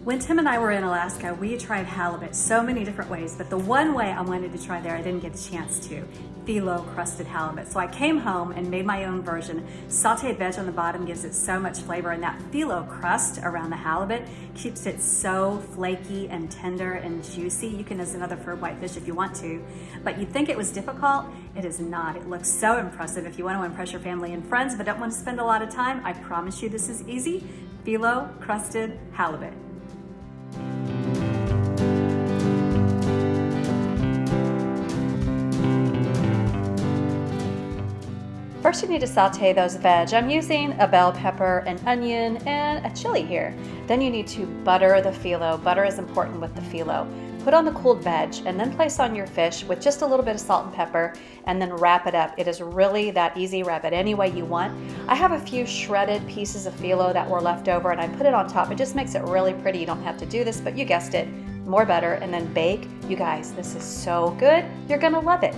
When Tim and I were in Alaska, we tried halibut so many different ways, but the one way I wanted to try there, I didn't get a chance to, phyllo crusted halibut. So I came home and made my own version. Sauteed veg on the bottom gives it so much flavor, and that phyllo crust around the halibut keeps it so flaky and tender and juicy. You can use another fur whitefish if you want to, but you'd think it was difficult. It is not. It looks so impressive. If you want to impress your family and friends but don't want to spend a lot of time, I promise you this is easy. Phyllo crusted halibut. First you need to saute those veg. I'm using a bell pepper, an onion, and a chili here. Then you need to butter the phyllo. Butter is important with the phyllo. Put on the cooled veg and then place on your fish with just a little bit of salt and pepper and then wrap it up. It is really that easy. Wrap it any way you want. I have a few shredded pieces of phyllo that were left over and I put it on top. It just makes it really pretty. You don't have to do this, but you guessed it, more butter, and then bake. You guys, this is so good. You're gonna love it.